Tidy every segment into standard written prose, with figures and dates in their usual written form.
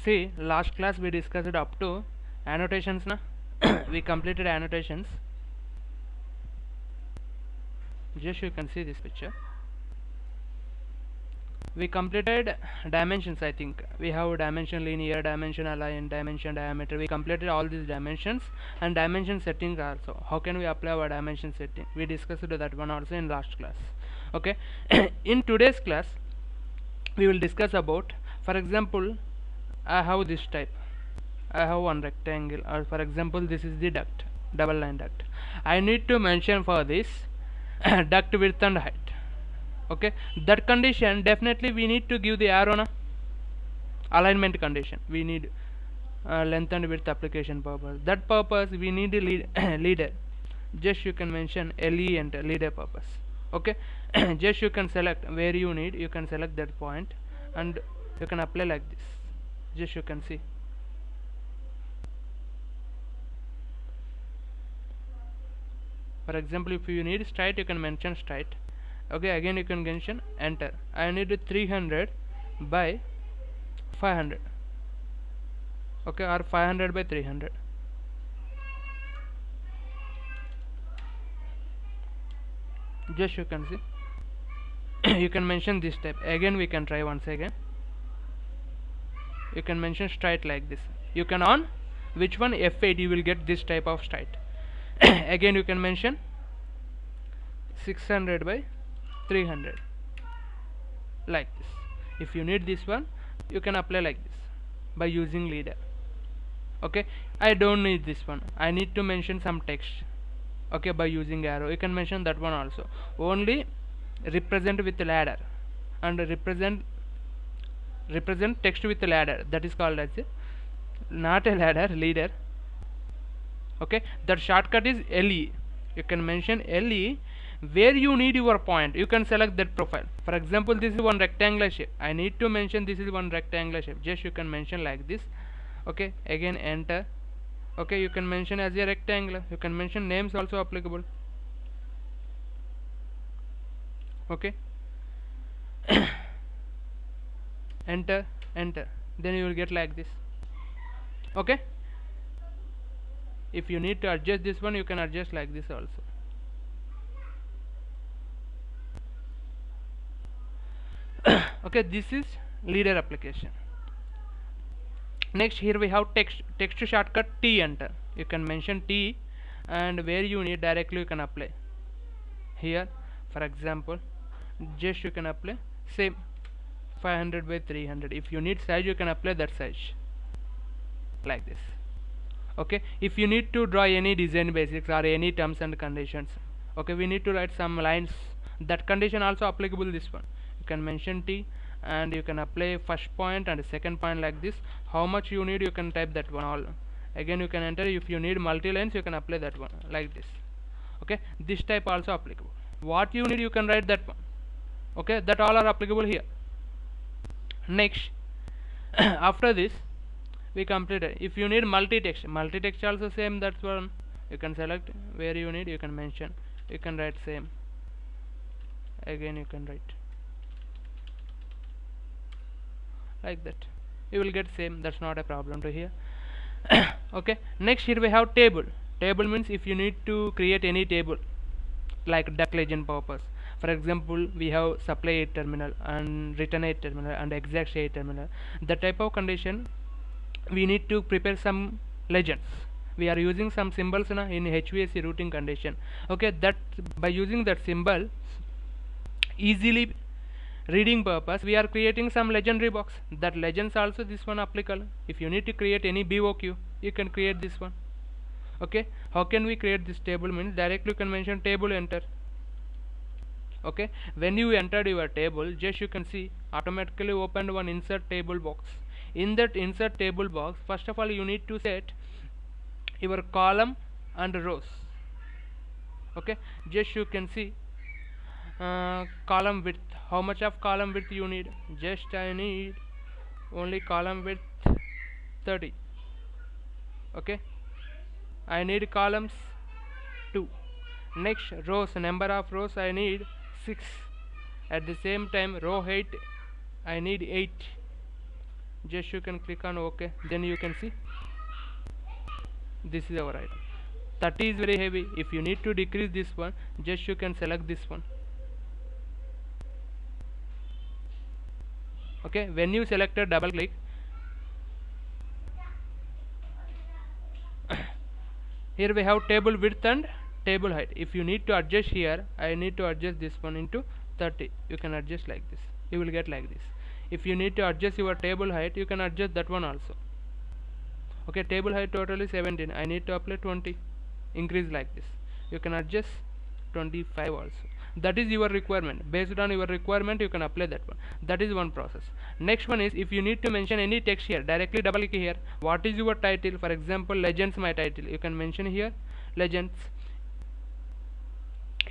See, last class we discussed up to annotations na. We completed annotations. Just you can see this picture. We completed dimensions. I think we have dimension linear, dimension align, dimension diameter. We completed all these dimensions and dimension settings also. How can we apply our dimension setting? We discussed that one also in last class. Okay. In today's class we will discuss about, for example, I have this type. I have one rectangle, or for example this is the duct, double line duct. I need to mention for this duct width and height. Okay, that condition definitely we need to give the arrow na alignment condition. We need length and width application purpose. That purpose we need a leader. Just you can mention LE and leader purpose. Okay, just you can select where you need. You can select that point and you can apply like this. Just you can see. For example, if you need straight, you can mention straight. Okay, again you can mention enter. I need 300 by 500. Okay, or 500 by 300. Just you can see. You can mention this type. Again we can try once again. You can mention straight like this. You can on which one, F8, you will get this type of straight. Again you can mention 600 by 300 like this. If you need this one, you can apply like this by using leader. Okay, I don't need this one. I need to mention some text. Okay, by using arrow you can mention that one also. Only represent with ladder and represent text with ladder. That is called as not a ladder, leader. Okay, that shortcut is LE. You can mention LE where you need your point. You can select that profile. For example, this is one rectangular shape. I need to mention this is one rectangular shape. Just you can mention like this. Okay, again enter. Okay, you can mention as a rectangular. You can mention names also applicable. Okay. Enter, then you will get like this. Okay, if you need to adjust this one, you can adjust like this also. Okay, this is leader application. Next, here we have text shortcut T, enter. You can mention T and where you need directly you can apply. Here for example, just you can apply same 500 by 300. If you need size, you can apply that size like this. Okay, if you need to draw any design basics or any terms and conditions, okay, we need to write some lines. That condition also applicable this one. You can mention T and you can apply first point and second point like this. How much you need, you can type that one all. Again you can enter. If you need multi lines, you can apply that one like this. Okay, this type also applicable. What you need, you can write that one. Okay, that all are applicable here. Next, after this we completed. If you need multi-text also same, that's one. You can select where you need, you can mention, you can write same. Again you can write like that, you will get same. That's not a problem to here. Okay, next here we have table. Table means if you need to create any table like duct legend purpose. For example, we have supply aid terminal and return aid terminal and exact aid terminal. The type of condition we need to prepare some legends. We are using some symbols in HVAC routing condition. Okay, that by using that symbol easily reading purpose, we are creating some legendary box. That legends also this one applicable. If you need to create any BOQ, you can create this one. Okay, how can we create this table means directly you can mention table, enter. Okay, when you entered your table, just you can see automatically opened one insert table box. In that insert table box, first of all you need to set your column and rows. Okay, just you can see column width. How much of column width you need? Just I need only column width 30. Okay, I need columns 2. Next, rows, number of rows I need 6. At the same time, row height I need 8. Just you can click on OK. Then you can see this is our item. 30 is very heavy. If you need to decrease this one, just you can select this one. Okay, when you select a double click, here we have table width and table height. If you need to adjust here, I need to adjust this one into 30. You can adjust like this. You will get like this. If you need to adjust your table height, you can adjust that one also. Okay, table height total is 17. I need to apply 20. Increase like this. You can adjust 25 also. That is your requirement. Based on your requirement, you can apply that one. That is one process. Next one is, if you need to mention any text here, directly double click here. What is your title? For example, Legends my title. You can mention here Legends.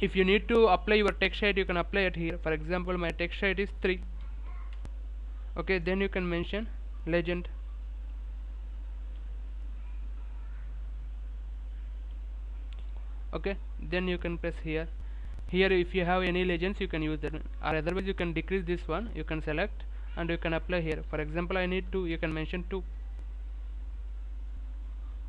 If you need to apply your text height, you can apply it here. For example, my text height is 3. Okay, then you can mention Legend. Okay, then you can press here. Here if you have any legends, you can use that, or otherwise you can decrease this one. You can select and you can apply here. For example, I need 2. You can mention 2.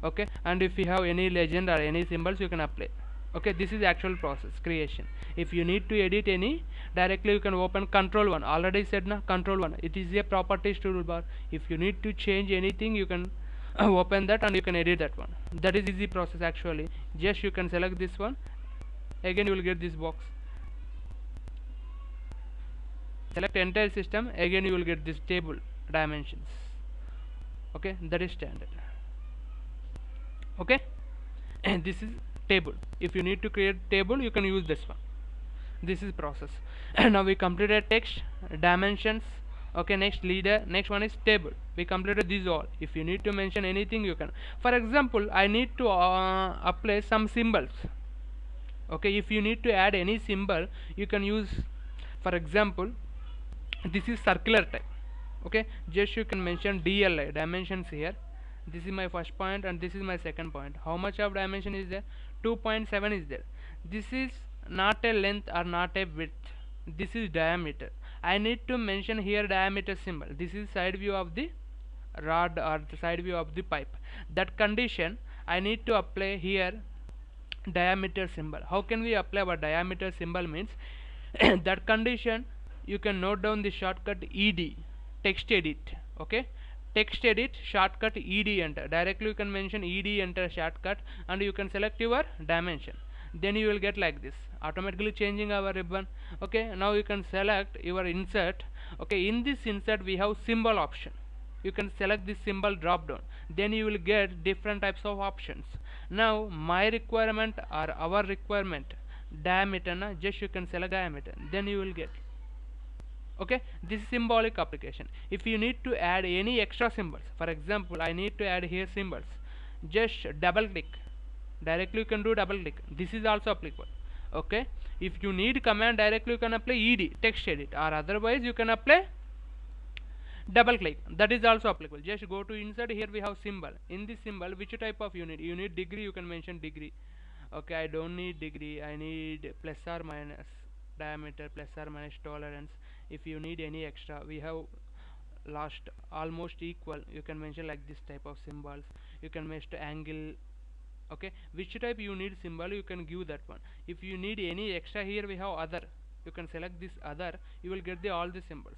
Okay, and if you have any legend or any symbols, you can apply. Okay, this is actual process creation. If you need to edit any, directly you can open control 1. Already said na, control 1, it is a properties toolbar. If you need to change anything, you can open that and you can edit that one. That is easy process actually. Just you can select this one. Again you will get this box. Select entire system. Again you will get this table dimensions. Okay, that is standard. Okay, and this is table. If you need to create table, you can use this one. This is process. And now we completed text, dimensions. Okay, next leader. Next one is table. We completed these all. If you need to mention anything, you can. For example, I need to apply some symbols. Okay, if you need to add any symbol, you can use, for example, this is circular type. Okay, just you can mention DLI, dimensions here. This is my first point and this is my second point. How much of dimension is there? 2.7 is there. This is not a length or not a width. This is diameter. I need to mention here diameter symbol. This is side view of the rod or the side view of the pipe. That condition I need to apply here diameter symbol. How can we apply our diameter symbol means that condition you can note down the shortcut ED, text edit. Okay, text edit shortcut ED, enter. Directly you can mention ED, enter shortcut, and you can select your dimension. Then you will get like this, automatically changing our ribbon. Okay, now you can select your insert. Okay, in this insert we have symbol option. You can select this symbol drop down. Then you will get different types of options. Now my requirement or our requirement diameter na, just you can select diameter. Then you will get. Okay, this is symbolic application. If you need to add any extra symbols, for example, I need to add here symbols. Just double click. Directly you can do double click. This is also applicable. Okay, if you need command, directly you can apply ED, text edit, or otherwise you can apply double click. That is also applicable. Just go to insert. Here we have symbol. In this symbol, which type of unit? You need degree, you can mention degree. Okay, I don't need degree. I need plus or minus diameter, plus or minus tolerance. If you need any extra, we have last almost equal. You can mention like this type of symbols. You can mention angle. Okay, which type you need symbol, you can give that one. If you need any extra, here we have other. You can select this other. You will get the all the symbols.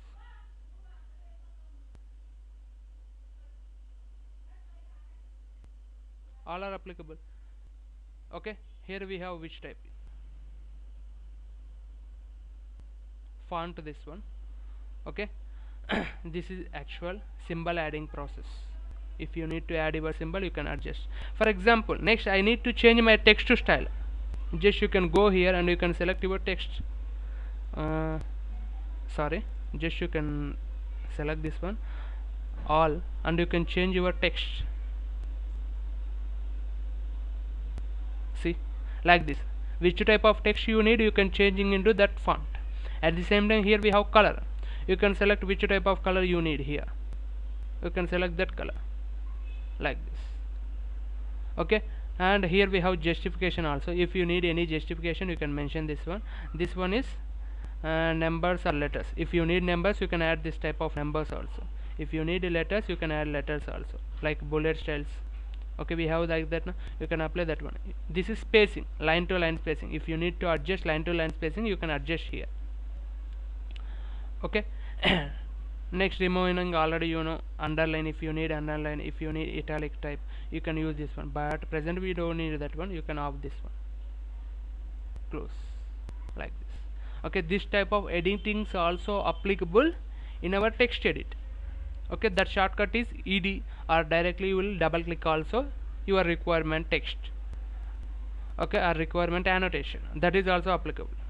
All are applicable. Okay, here we have which type. Font, this one. Okay, this is actual symbol adding process. If you need to add your symbol, you can adjust. For example, next I need to change my text to style. Just you can go here and you can select your text. Sorry, just you can select this one all and you can change your text. See, like this. Which type of text you need, you can changing into that font. At the same time, here we have color. You can select which type of color you need here. You can select that color like this. Okay, and here we have justification also. If you need any justification, you can mention this one. This one is numbers or letters. If you need numbers, you can add this type of numbers also. If you need letters, you can add letters also, like bullet styles. Okay, we have like that now. You can apply that one. This is spacing, line to line spacing. If you need to adjust line to line spacing, you can adjust here. Okay. Next, removing already you know underline. If you need underline, if you need italic type, you can use this one, but present we don't need that one. You can off this one, close, like this. Okay, this type of editing is also applicable in our text edit. Okay, that shortcut is ed, or directly you will double click also your requirement text. Okay, or requirement annotation, that is also applicable.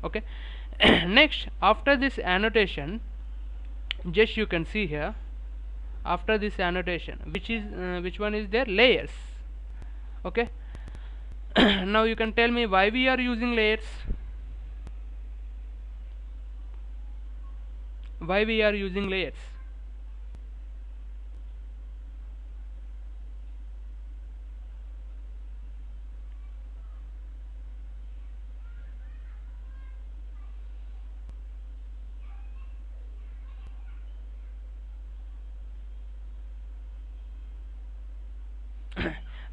Okay. Next, after this annotation, just you can see here, after this annotation, which one is there, layers. Okay. Now you can tell me why we are using layers, why we are using layers.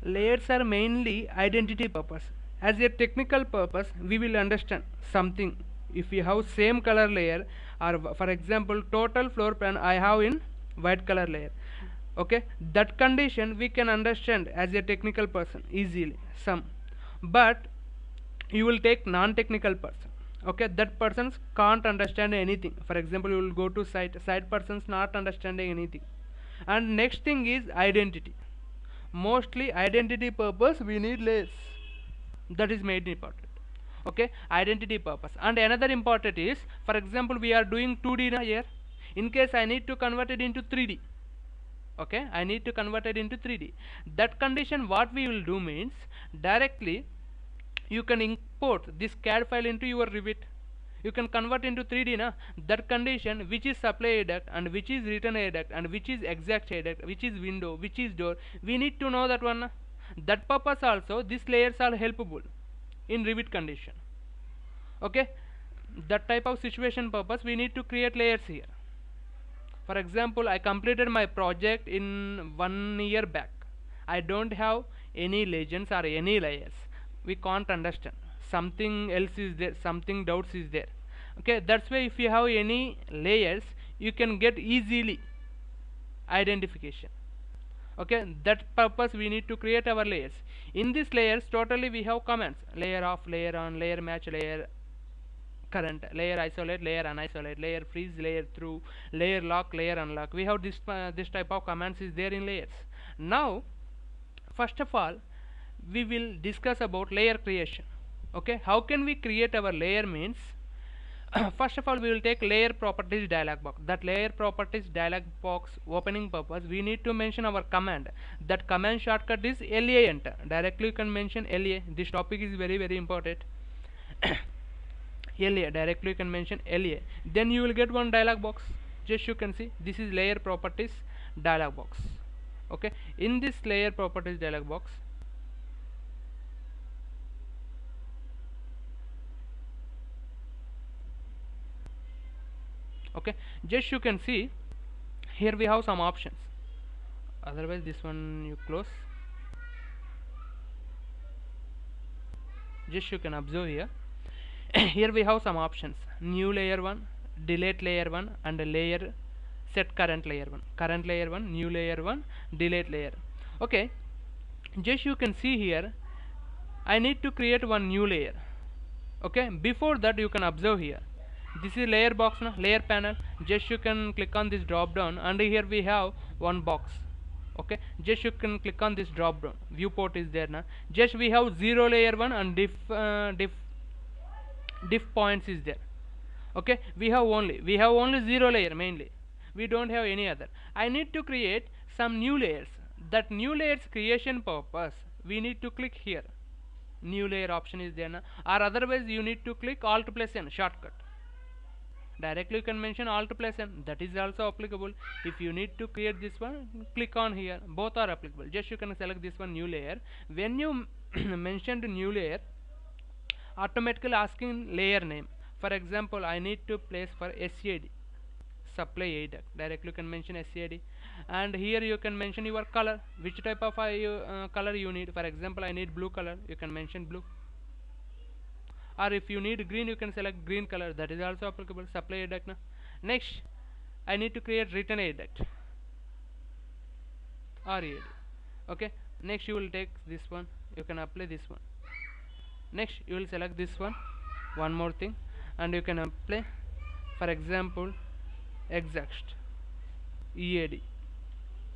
Layers are mainly identity purpose. As a technical purpose, we will understand something. If we have same color layer, or for example total floor plan I have in white color layer, okay, that condition we can understand as a technical person easily some. But you will take non-technical person, okay, that persons can't understand anything. For example, you will go to site persons not understanding anything. And next thing is identity. Mostly identity purpose we need layers, that is made important. Okay, identity purpose. And another important is, for example, we are doing 2D now here. In case I need to convert it into 3D, okay, I need to convert it into 3D. That condition what we will do means, directly you can import this CAD file into your Revit. You can convert into 3D na. That condition, which is supply adduct and which is return adduct and which is exact adduct, which is window, which is door, we need to know that one na. That purpose also these layers are helpful in Revit condition. Okay, that type of situation purpose we need to create layers here. For example, I completed my project in 1 year back. I don't have any legends or any layers. We can't understand. Something else is there, something doubts is there. Okay, that's why if you have any layers, you can get easily identification. Okay, that purpose we need to create our layers. In these layers, totally we have commands: layer off, layer on, layer match, layer current, layer isolate, layer unisolate, layer freeze, layer through, layer lock, layer unlock. We have this type of commands is there in layers. Now, first of all, we will discuss about layer creation. Okay, how can we create our layer means, first of all we will take layer properties dialog box. That layer properties dialog box opening purpose, we need to mention our command. That command shortcut is LA enter. Directly you can mention LA. This topic is very important. LA, directly you can mention LA. Then you will get one dialog box. Just you can see, this is layer properties dialog box. Okay, in this layer properties dialog box, okay, just you can see here we have some options. Otherwise this one you close. Just you can observe here. Here we have some options: new layer 1, delete layer 1, and layer set current layer 1. Current layer 1, new layer 1, delete layer. Okay, just you can see here I need to create one new layer. Okay, before that you can observe here, this is layer box now, layer panel. Just you can click on this drop down, and here we have one box. Okay, just you can click on this drop down, viewport is there now. Just we have 0 layer 1 and diff points is there. Okay, we have only 0 layer mainly. We don't have any other. I need to create some new layers. That new layers creation purpose, we need to click here. New layer option is there now, or otherwise you need to click Alt plus N shortcut. Directly you can mention Alt plus N. That is also applicable. If you need to create this one, click on here. Both are applicable. Just you can select this one, new layer. When you mentioned new layer, automatically asking layer name. For example, I need to place for SAD, supply air duct. Directly you can mention SAD, and here you can mention your color, which type of color you need. For example, I need blue color, you can mention blue, or if you need green you can select green color, that is also applicable. Supply air duct. Now next I need to create return air duct, RAD. Okay, next you will take this one, you can apply this one. Next you will select this one more thing, and you can apply, for example, exact EAD,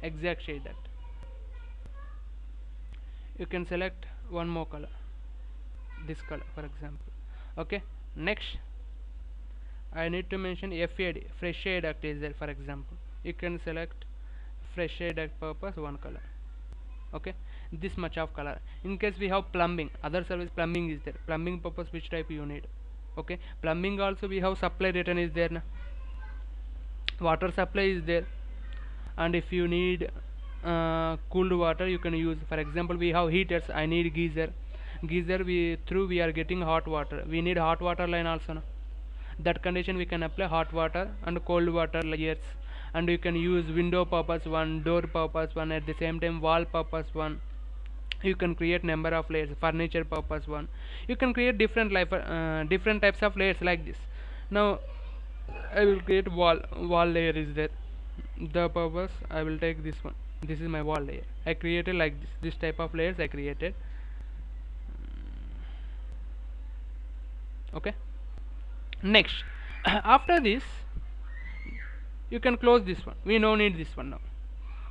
exact shade duct. You can select one more color, this color for example. Okay, next I need to mention FAD, fresh air duct is there. For example, you can select fresh air duct purpose one color. Okay, this much of color. In case we have plumbing, other service plumbing is there, plumbing purpose which type you need. Okay, plumbing also we have supply written is there now. Water supply is there, and if you need cooled water you can use. For example, we have heaters, I need geyser, we are getting hot water, we need hot water line also now. That condition we can apply hot water and cold water layers. And you can use window purpose one, door purpose one, at the same time wall purpose one. You can create number of layers, furniture purpose one. You can create different types of layers like this. Now I will create wall layer is there. The purpose I will take this one. This is my wall layer. I created like this type of layers I created. Okay. Next, after this you can close this one. We no need this one now.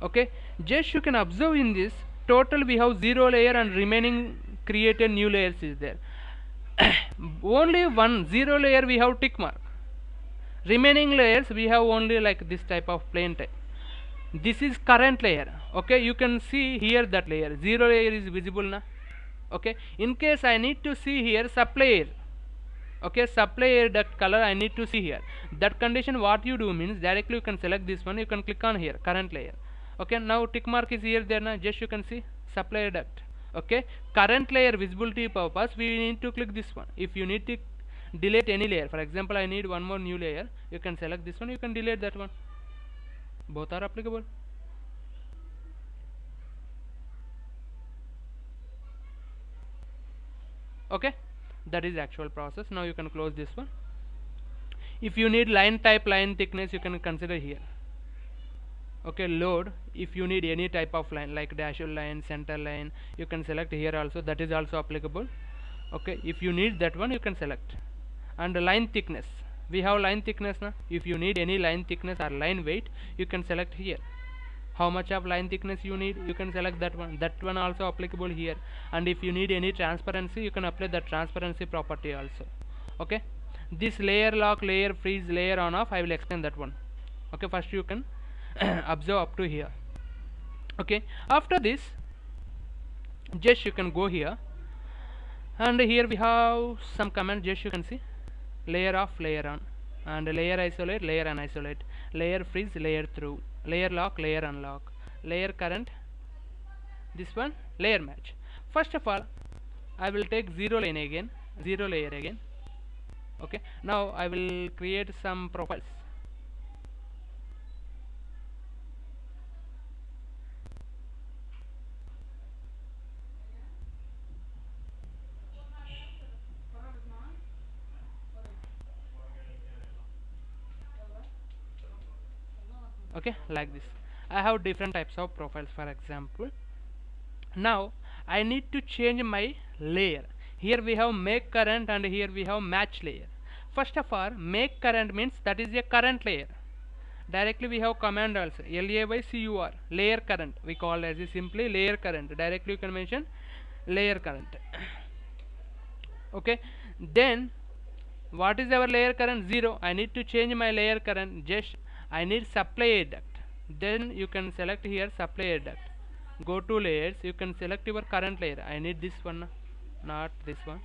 Okay, just you can observe in this total we have 0 layer and remaining created new layers is there. Only one 0 layer we have tick mark. Remaining layers we have only like this type of plain type. This is current layer. Okay, you can see here that layer 0 layer is visible now. Okay, in case I need to see here supply air. Okay, supply air duct color I need to see here. That condition what you do means directly you can select this one, you can click on here current layer. Okay, now tick mark is here there now, just you can see supply air duct. Okay, current layer visibility purpose we need to click this one. If you need to delete any layer, for example I need one more new layer, you can select this one, you can delete that one. Both are applicable. Okay, that is actual process. Now you can close this one. If you need line type, line thickness, you can consider here. Okay, load, if you need any type of line like dashed line, center line, you can select here also, that is also applicable. Okay, if you need that one you can select. And line thickness, we have line thickness now. If you need any line thickness or line weight, you can select here. How much of line thickness you need, you can select that one also applicable here. And if you need any transparency, you can apply the transparency property also. Okay, this layer lock, layer freeze, layer on off, I will explain that one. Okay, first you can observe up to here. Okay, after this just you can go here, and here we have some command, just you can see layer off, layer on, and layer isolate, layer unisolate, layer freeze, layer through, layer lock, layer unlock, layer current, this one layer match. First of all I will take 0 line again, 0 layer again. Okay, now I will create some profiles. Okay, like this I have different types of profiles. For example, now I need to change my layer. Here we have make current and here we have match layer. First of all, make current means that is a current layer. Directly we have command also, LAYCUR, layer current, we call as simply layer current. Directly you can mention layer current. Okay, then what is our layer current? 0. I need to change my layer current, just I need supply air duct. Then you can select here supply air duct. Go to layers, you can select your current layer. I need this one, not this one.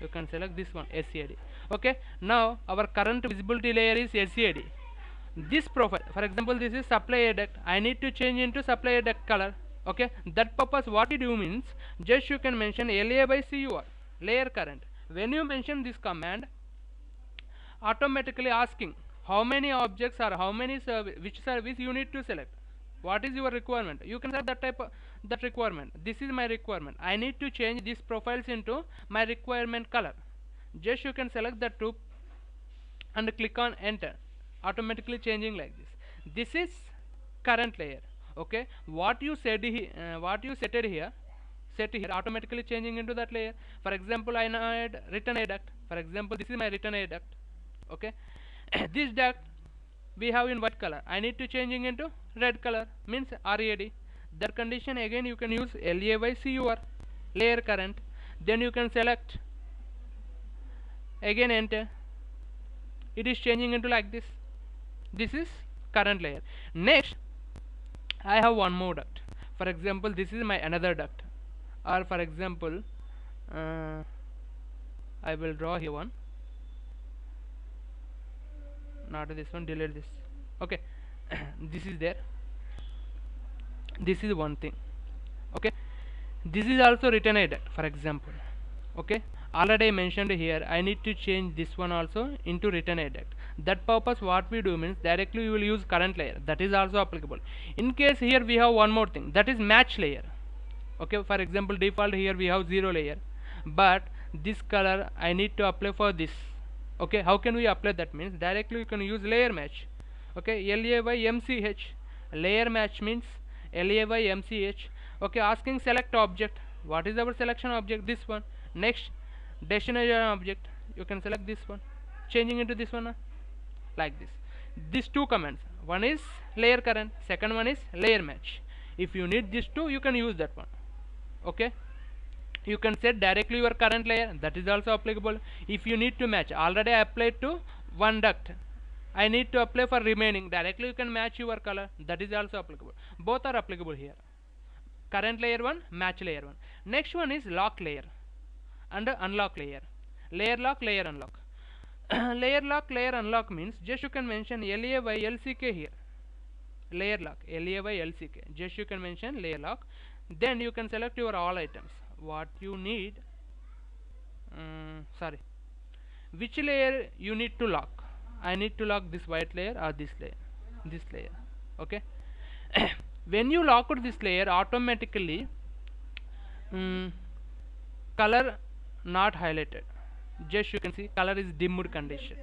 You can select this one, SCAD. Okay, now our current visibility layer is SCAD. This profile, for example, this is supply air duct. I need to change into supply air duct color. Okay, that purpose what you do means just you can mention LAYCUR, layer current. When you mention this command, automatically asking how many objects or how many which service you need to select. What is your requirement? You can set that type of that requirement. This is my requirement. I need to change these profiles into my requirement color. Just you can select the two and click on enter, automatically changing like this. This is current layer. Okay, what you said what you set here automatically changing into that layer. For example, I add written a duct. For example, this is my written a duct. Okay, this duct we have in white color. I need to changing into red color, means RAD. That condition again you can use LAYCUR, layer current. Then you can select, again enter. It is changing into like this. This is current layer. Next, I have one more duct. For example, this is my another duct. Or for example, I will draw here one. Not this one, delete this. Okay, this is there. This is one thing. Okay, this is also written a duct, for example. Okay, already I mentioned here, I need to change this one also into written a duct. That purpose what we do means directly we will use current layer. That is also applicable. In case here we have one more thing, that is match layer. Okay, for example, default here we have 0 layer, but this color I need to apply for this. Okay, how can we apply that? Means directly you can use layer match. Okay, LAYMCH, layer match means LAYMCH. Okay, asking select object. What is our selection object? This one. Next, destination object, you can select this one, changing into this one, like this. These two commands, one is layer current, second one is layer match. If you need these two, you can use that one. Okay, you can set directly your current layer, that is also applicable. If you need to match, already I applied to one duct, I need to apply for remaining, directly you can match your color, that is also applicable. Both are applicable here, current layer one, match layer one. Next one is lock layer and unlock layer. Layer lock, layer unlock. Layer lock, layer unlock means just you can mention LAYLCK here. Layer lock, LAYLCK. Just you can mention layer lock. Then you can select your all items. What you need, which layer you need to lock. I need to lock this white layer or this layer. This layer. Okay. When you lock out this layer, automatically color not highlighted. Just you can see color is dimmed condition.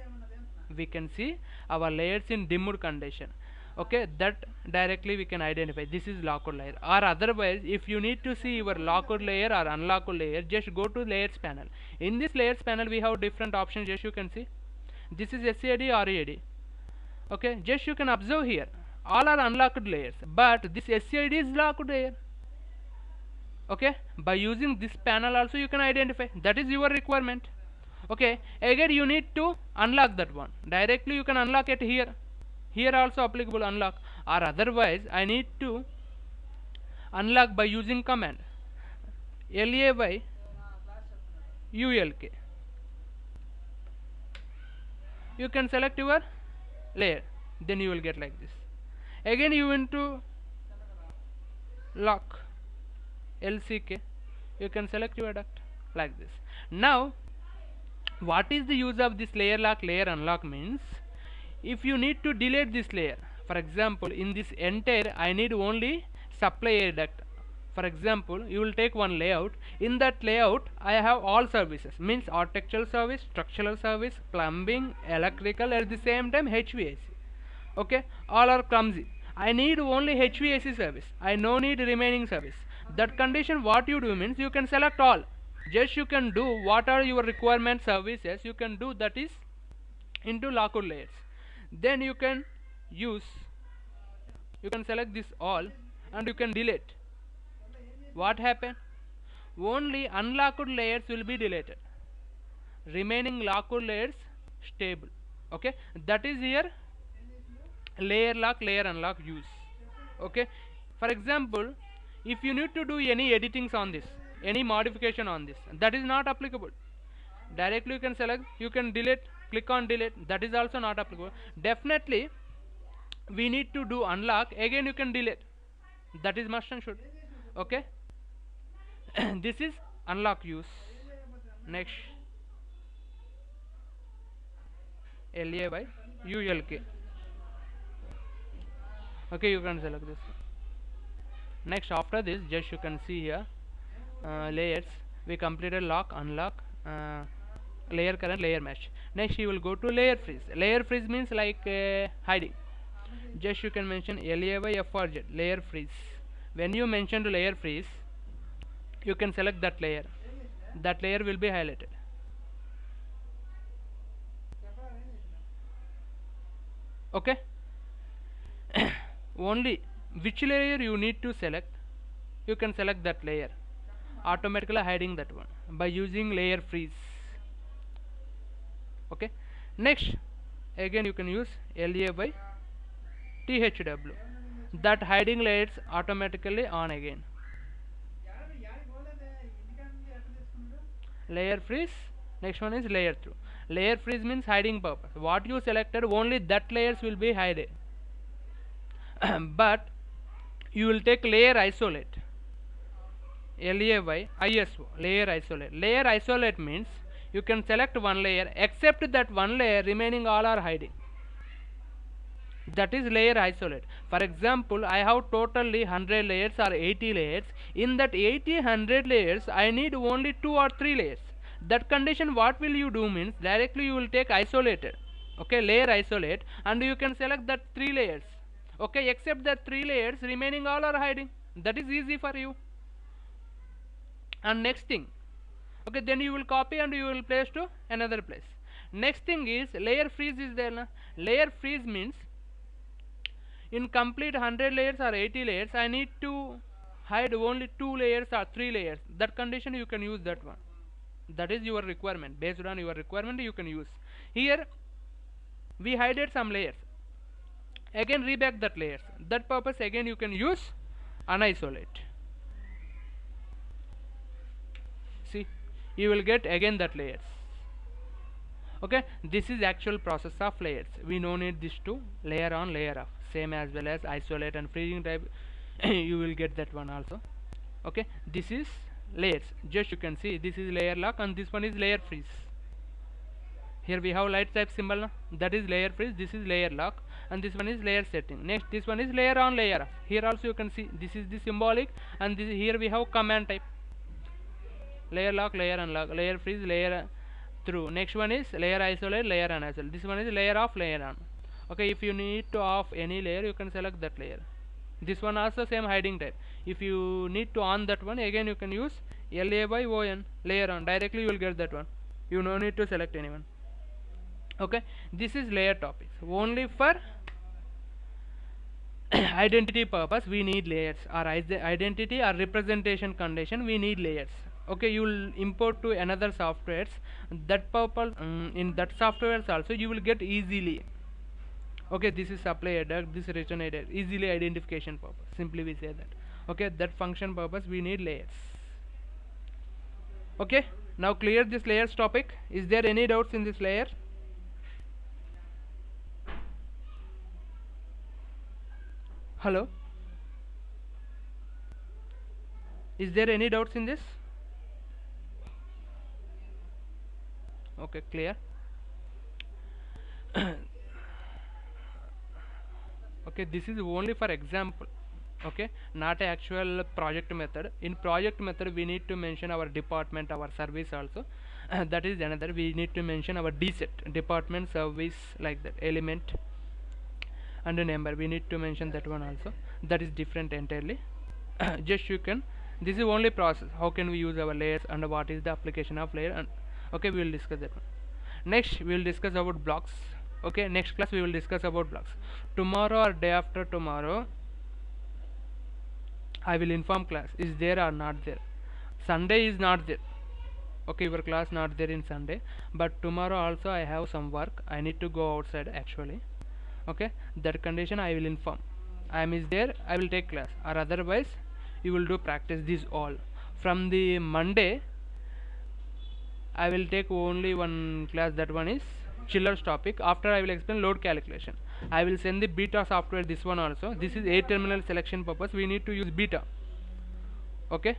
We can see our layers in dimmed condition. Okay, that directly we can identify this is locked layer. Or otherwise, if you need to see your locked layer or unlocked layer, just go to layers panel. In this layers panel we have different options. Just you can see this is SAD or AD. Okay, just you can observe here all are unlocked layers, but this SAD is locked layer. Okay, by using this panel also you can identify, that is your requirement. Okay, again you need to unlock that one, directly you can unlock it here. Here also applicable unlock, or otherwise I need to unlock by using command LAYULK. You can select your layer, then you will get like this. Again you want to lock LCK, you can select your duct like this. Now what is the use of this layer lock, layer unlock means, if you need to delete this layer, for example in this entire I need only supply air duct. For example, you will take one layout, in that layout I have all services, means architectural service, structural service, plumbing, electrical, at the same time HVAC. Okay, all are clumsy. I need only HVAC service, I no need remaining service. That condition what you do means you can select all. Just you can do what are your requirement services, you can do that is into locked layers. Then you can use, you can select this all and you can delete. What happened? Only unlocked layers will be deleted, remaining locked layers stable. Okay, that is here layer lock, layer unlock use. Okay, for example, if you need to do any editings on this, any modification on this, that is not applicable. Directly you can select, you can delete, click on delete, that is also not applicable. Definitely we need to do unlock, again you can delete, that is must and should. Okay, this is unlock use. Next, LAY usual key. Okay, you can select this. Next, after this, just you can see here layers. We completed lock, unlock, layer current, layer mesh. Next, you will go to layer freeze. Layer freeze means like hiding. Just you can mention LAY FRZ, layer freeze. When you mention to layer freeze, you can select that layer. That layer will be highlighted. Okay. Only which layer you need to select, you can select that layer, automatically hiding that one by using layer freeze. Okay. Next, again you can use LA by THW, that hiding layers automatically on again. Layer freeze. Next one is layer through. Layer freeze means hiding purpose. What you selected, only that layers will be hidden. But you will take layer isolate, LAY ISO, layer isolate. Layer isolate means you can select one layer, except that one layer, remaining all are hiding. That is layer isolate. For example, I have totally 100 layers or 80 layers. In that 80 100 layers, I need only 2 or 3 layers. That condition, what will you do means directly you will take isolated, okay, layer isolate, and you can select that 3 layers, okay, except that 3 layers, remaining all are hiding. That is easy for you. And next thing, okay, then you will copy and you will place to another place. Next thing is layer freeze is there na? Layer freeze means in complete 100 layers or 80 layers, I need to hide only 2 layers or 3 layers. That condition you can use that one. That is your requirement. Based on your requirement you can use. Here we hided some layers, again reback that layers. That purpose again you can use unisolate. See, you will get again that layers. Okay, this is actual process of layers. We no need this to layer on layer off, same as well as isolate and freezing type. You will get that one also. Okay, this is layers. Just you can see this is layer lock and this one is layer freeze. Here we have light type symbol na? That is layer freeze. This is layer lock and this one is layer setting. Next, this one is layer on layer off. Here also you can see this is the symbolic, and this here we have command type. Layer lock, layer unlock, layer freeze, layer through. Next one is layer isolate, layer unisolate. This one is layer off, layer on. Okay, if you need to off any layer, you can select that layer. This one also same hiding type. If you need to on that one, again you can use LA by ON, layer on. Directly you will get that one. You no need to select anyone. Okay, this is layer topics. Only for identity purpose we need layers, or identity or representation condition we need layers. Okay, you will import to another softwares. That purpose in that softwares also you will get easily. Okay, this is supply header, this return header, easily identification purpose. Simply we say that. Okay, that function purpose we need layers. Okay, now clear this layers topic. Is there any doubts in this layer? Hello, is there any doubts in this? Okay, clear. Okay, this is only for example. Okay, not a actual project method. In project method we need to mention our department, our service also. That is another. We need to mention our DSET, department, service, like that, element and a number. We need to mention that one also. That is different entirely. Just you can, this is only process. How can we use our layers and what is the application of layer? And okay, we will discuss that one. Next we will discuss about blocks. Okay, next class we will discuss about blocks. Tomorrow or day after tomorrow I will inform class is there or not there. Sunday is not there. Okay, your class not there in Sunday, but tomorrow also I have some work. I need to go outside actually. Okay, that condition I will inform. I am is there, I will take class, or otherwise you will do practice. This all from the Monday I will take only one class. That one is chillers topic. After I will explain load calculation. I will send the beta software, this one also. This is 8 terminal selection purpose. We need to use beta. Okay,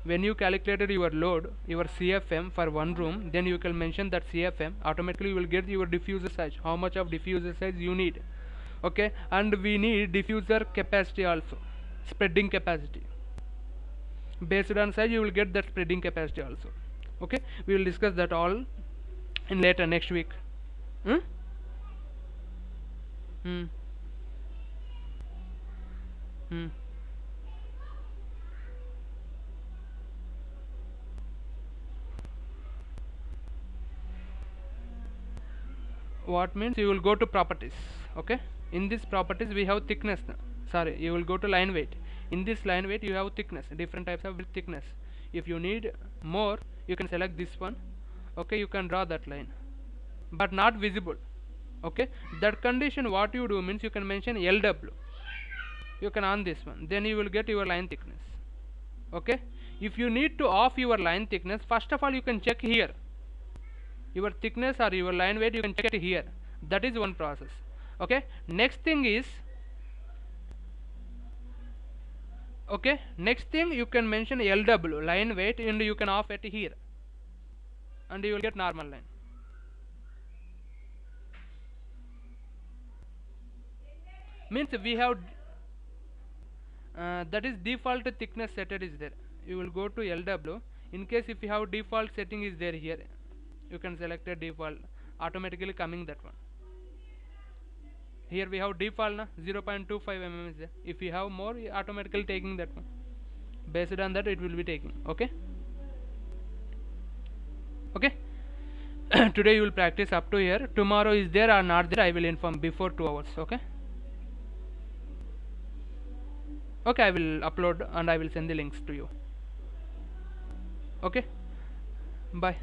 when you calculated your load, your CFM for one room, then you can mention that CFM. Automatically you will get your diffuser size, how much of diffuser size you need. Okay, and we need diffuser capacity also, spreading capacity. Based on size you will get that spreading capacity also. Okay, we will discuss that all in later next week. Hmm? Hmm. Hmm. What means you will go to properties. Okay, in this properties we have thickness now. Sorry, you will go to line weight. In this line weight you have thickness, different types of thickness. If you need more, you can select this one. Okay, you can draw that line, but not visible. Okay, that condition what you do means you can mention LW. You can on this one, then you will get your line thickness. Okay, if you need to off your line thickness, first of all you can check here your thickness or your line weight, you can check it here. That is one process. Okay, next thing is, okay, next thing you can mention LW line weight and you can off it here and you will get normal line. Means we have that is default thickness set is there. You will go to LW. In case if you have default setting is there here, you can select a default, automatically coming that one. Here we have default na 0.25 mm is there. If you have more, automatically taking that one. Based on that it will be taking. Okay, okay. Today you will practice up to here. Tomorrow is there or not there, I will inform before 2 hours. Okay, okay, I will upload and I will send the links to you. Okay, bye.